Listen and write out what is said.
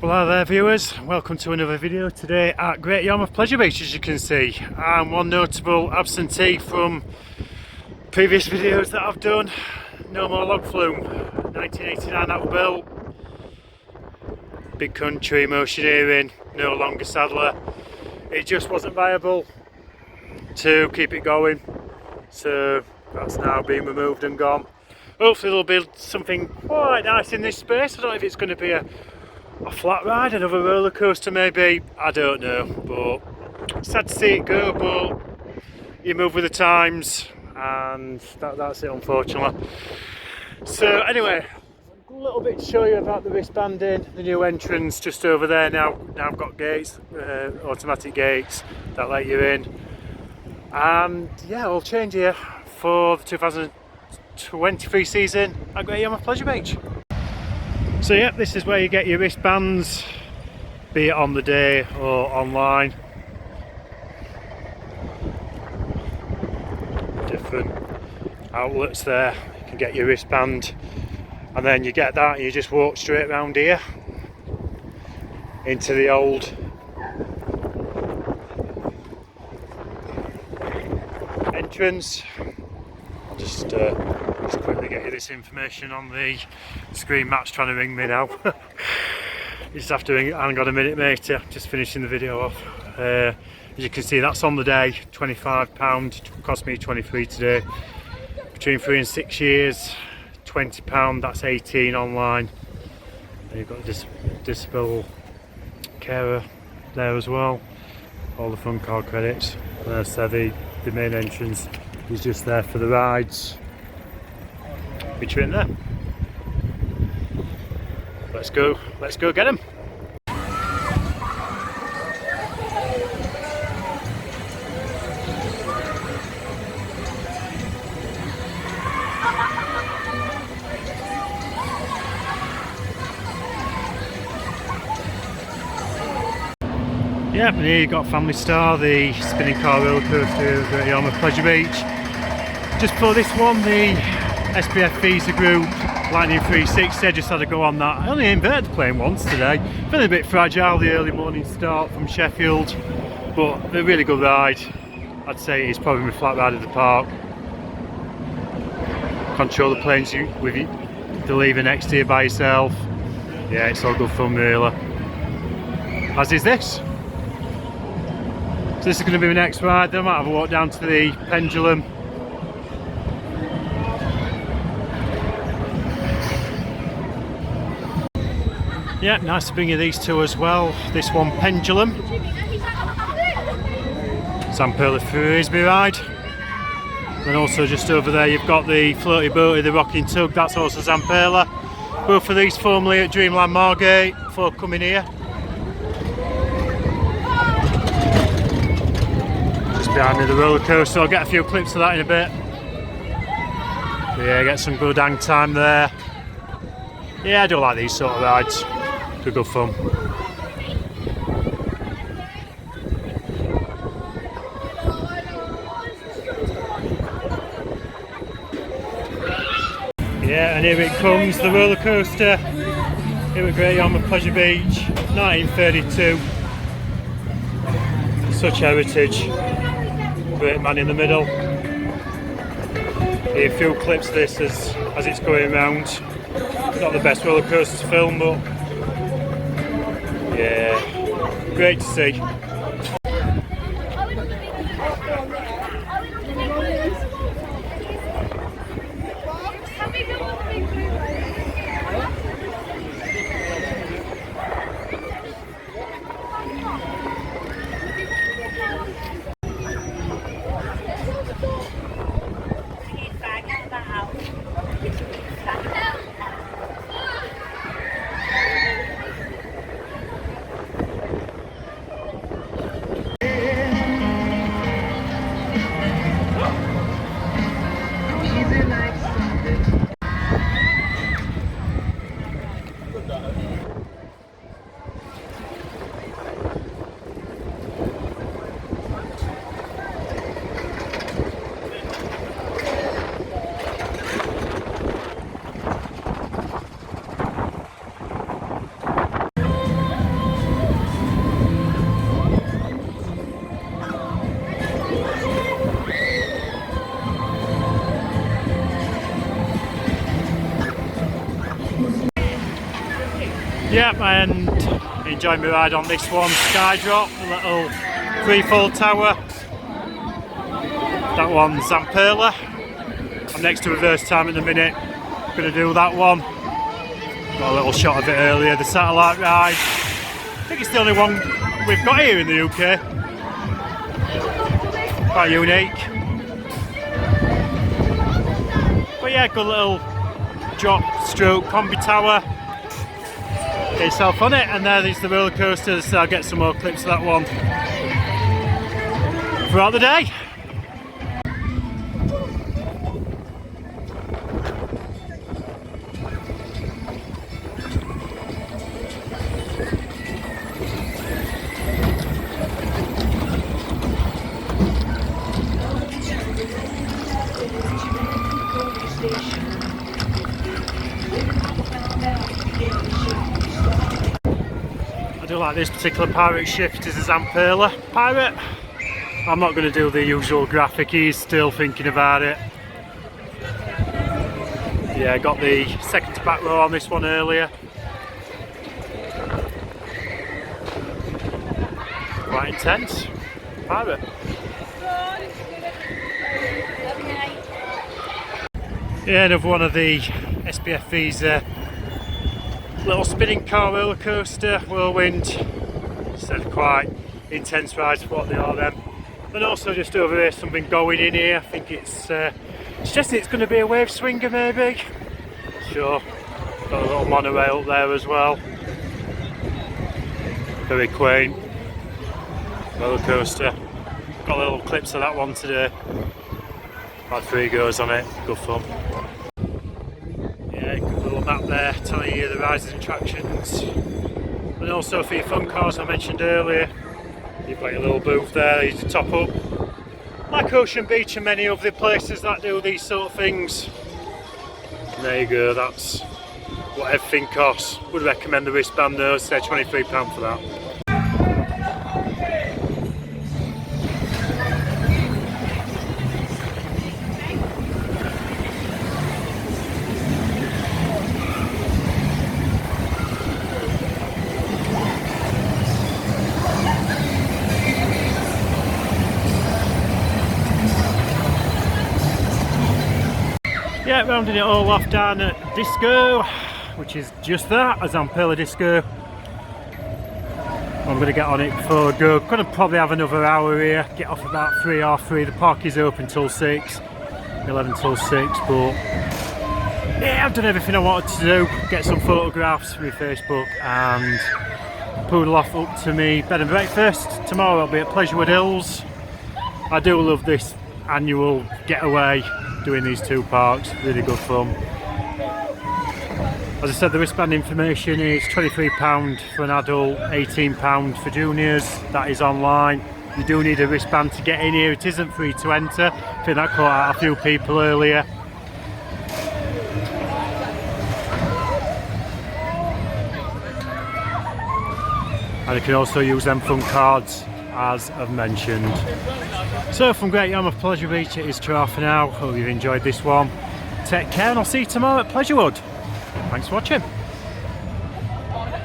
Well, hi there viewers, welcome to another video today at Great Yarmouth Pleasure Beach. As you can see, I'm one notable absentee from previous videos that I've done. No more log flume, 1989 that were built. Big country, motioneering, no longer saddler. It just wasn't viable to keep it going, so that's now been removed and gone. Hopefully there'll be something quite nice in this space. I don't know if it's going to be a flat ride, another roller coaster maybe, I don't know, but sad to see it go, but you move with the times and that's it, unfortunately. So anyway, a little bit to show you about the wristbanding, the new entrance just over there. Now I've got gates, automatic gates that let you in, and yeah, all change here for the 2023 season at Great Yarmouth Pleasure Beach. So yeah, this is where you get your wristbands, be it on the day or online. Different outlets there, you can get your wristband, and then you get that and you just walk straight around here into the old entrance. I'll just quickly get you this information on the screen. Matt's trying to ring me now. You just have to ring. Hang on a minute, mate. Just finishing the video off. As you can see, that's on the day, £25. Cost me 23 today. Between 3 and 6 years, £20. That's 18 online. And you've got the disability carer there as well. All the fun card credits. So the main entrance is just there for the rides. Between there. Let's go get them. Yep, and here you've got Family Star, the spinning car roller coaster at Great Yarmouth Pleasure Beach. Just for this one, the SPF Visa Group Lightning 360, I just had to go on that. I only inverted the plane once today. Feeling a bit fragile, the early morning start from Sheffield, but a really good ride. I'd say it's probably my flat ride of the park. Control the planes with the lever next to you by yourself. Yeah, it's all good fun really. As is this. So this is going to be my next ride, then I might have a walk down to the pendulum. Yeah, nice to bring you these two as well. This one, pendulum. Zamperla Frisbee ride. And also just over there you've got the floaty boaty, the rocking tug, that's also Zamperla. Both of these formerly at Dreamland Margate before coming here. Just behind me the roller coaster, I'll get a few clips of that in a bit. But yeah, get some good hang time there. Yeah, I do like these sort of rides. Good fun. Yeah, and here it comes, the roller coaster here at Great Yarmouth Pleasure Beach, 1932. Such heritage. Great man in the middle. Here, a few clips of this as it's going round. Not the best roller coaster to film, but yeah, great to see. Yep, and enjoying my ride on this one, Skydrop, the little free-fall tower. That one's Zamperla. I'm next to reverse time at the minute. Gonna do that one. Got a little shot of it earlier, the satellite ride. I think it's the only one we've got here in the UK. Quite unique. But yeah, good little drop stroke combi tower. Get yourself on it, and there's the roller coaster, so I'll get some more clips of that one throughout the day. I do like this particular pirate shift is a Zamperla pirate. I'm not going to do the usual graphic, he's still thinking about it. Yeah, got the second to back row on this one earlier. Quite intense. Pirate. Yeah, another one of the SPF Visa little spinning car roller coaster, whirlwind. Said quite intense rides for what they are then. And also just over here something going in here. I think it's suggesting it's going to be a wave swinger maybe. Sure. Got a little monorail up there as well. Very quaint roller coaster. Got little clips of that one today. Had 3 goes on it. Good fun. Yeah, good little map there telling you the rides and attractions. And also for your fun cars I mentioned earlier, you've got your little booth there, you can top up. Like Ocean Beach and many other places that do these sort of things. And there you go, that's what everything costs. Would recommend the wristband though, say £23 for that. Yeah, rounding it all off down at Disco, which is just that, a Zamperla Disco. I'm going to get on it before I go. Going to probably have another hour here, get off about 3:30. The park is open till 6, 11 till 6, but yeah, I've done everything I wanted to do. Get some photographs for my Facebook and poodle off up to me bed and breakfast. Tomorrow I'll be at Pleasurewood Hills. I do love this annual getaway. Doing these 2 parks, really good fun. As I said, the wristband information is £23 for an adult, £18 for juniors. That is online. You do need a wristband to get in here. It isn't free to enter. I think that caught out a few people earlier. And you can also use them fun cards, as I've mentioned. So from Great Yarmouth Pleasure Beach, it is ta for now. Hope you've enjoyed this one. Take care and I'll see you tomorrow at Pleasurewood. Thanks for watching.